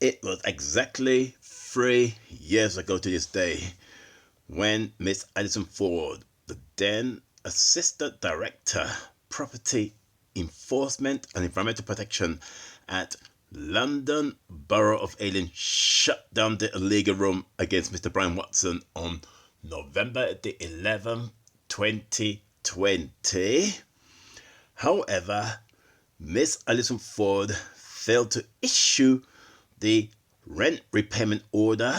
It was exactly 3 years ago to this day when Miss Allison Forde, the then Assistant Director, Property Enforcement and Environmental Protection at London Borough of Ealing, shut down the illegal room against Mr. Brian Watson on November the 11th, 2020. However, Miss Allison Forde failed to issue the Rent Repayment Order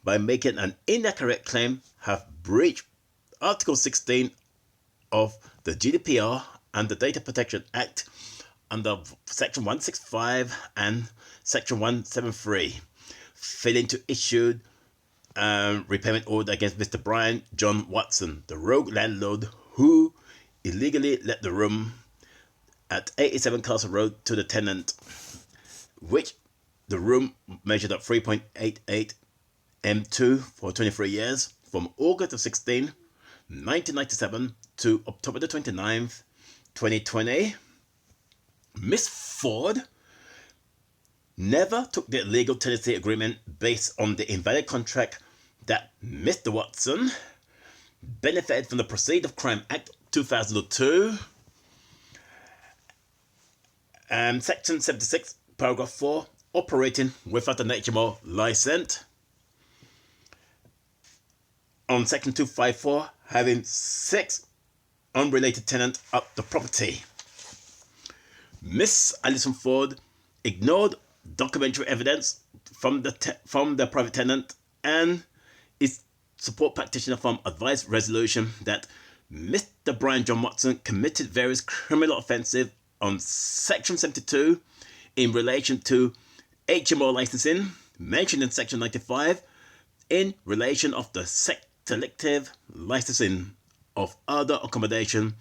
by making an inaccurate claim, have breached Article 16 of the GDPR and the Data Protection Act under Section 165 and Section 173, failing to issue a repayment order against Mr. Brian John Watson, the rogue landlord who illegally let the room at 87 Castle Road to the tenant, which the room measured at 3.88 M2 for 23 years, from August of 16, 1997 to October the 29th, 2020. Miss Forde never took the legal tenancy agreement based on the invalid contract that Mr. Watson benefited from the Proceeds of Crime Act 2002, Section 76, Paragraph 4, operating without an HMO license. On Section 254, having 6 unrelated tenants up the property. Miss Allison Forde ignored documentary evidence from the private tenant and its support practitioner from advised resolution that Mr. Brian John Watson committed various criminal offences on Section 72 in relation to HMO licensing, mentioned in Section 95, in relation of the Selective Licensing of other accommodation,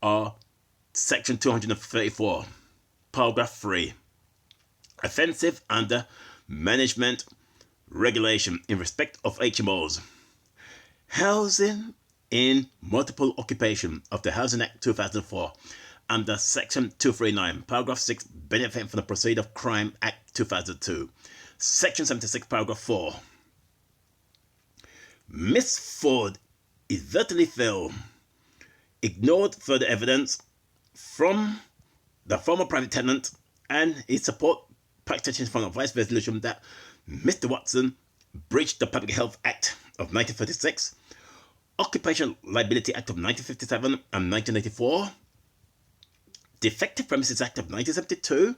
or Section 234, Paragraph 3, offensive under management regulation in respect of HMOs, housing in multiple occupation of the Housing Act 2004, under Section 239, Paragraph 6, benefiting from the Proceeds of Crime Act 2002, Section 76, Paragraph 4. Miss Forde inadvertently failed, ignored further evidence from the former private tenant and his support practitioner from advice resolution that Mr. Watson breached the Public Health Act of 1936, Occupational Liability Act of 1957 and 1984, Defective Premises Act of 1972,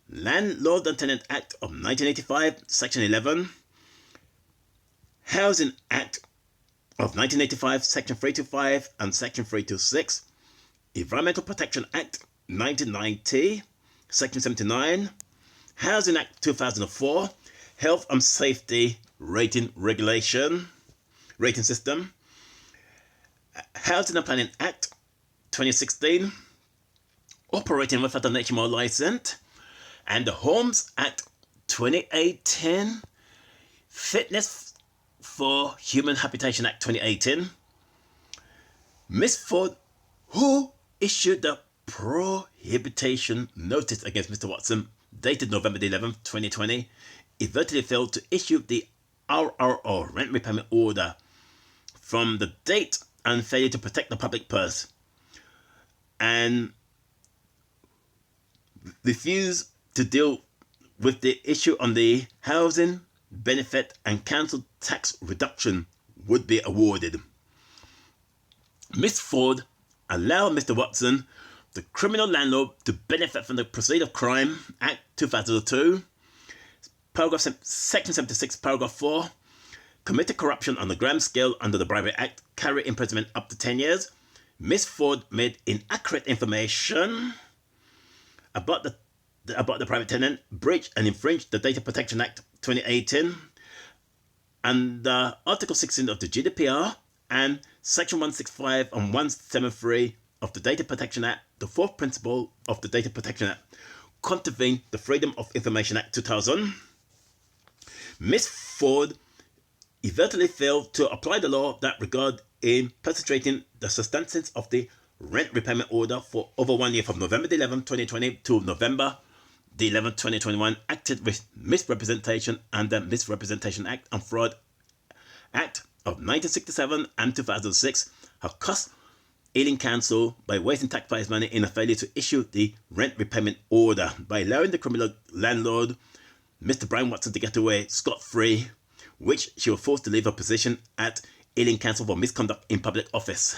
Landlord and Tenant Act of 1985, Section 11, Housing Act of 1985, Section 325 and Section 326, Environmental Protection Act 1990, Section 79, Housing Act 2004, Health and Safety Rating System, Housing and Planning Act 2016, operating without an HMO license, and the Homes Act 2018, Fitness for Human Habitation Act 2018. Miss Forde, who issued the prohibition notice against Mr. Watson, dated November 11th, 2020, inadvertently failed to issue the RRO, Rent Repayment Order, from the date and failure to protect the public purse, and refused to deal with the issue on the housing benefit and council tax reduction would be awarded. Miss Forde allowed Mr. Watson, the criminal landlord, to benefit from the Proceeds of Crime Act 2002, Section 76, Paragraph 4, committed corruption on the grand scale under the Bribery Act, carry imprisonment up to 10 years. Miss Forde made inaccurate information about the private tenant, breached and infringed the Data Protection Act 2018 and Article 16 of the GDPR and Section 165 and 173 of the Data Protection Act, the fourth principle of the Data Protection Act, contravened the Freedom of Information Act 2000. Miss Forde inadvertently failed to apply the law that regard in perpetrating the substance of the Rent Repayment Order for over 1 year, from November 11, 2020 to November the 11th 2021 acted with misrepresentation under Misrepresentation Act and Fraud Act of 1967 and 2006 have cost Ealing Council by wasting taxpayers' money in a failure to issue the Rent Repayment Order by allowing the criminal landlord, Mr. Brian Watson, to get away scot-free, which she was forced to leave her position at Ealing Council for misconduct in public office.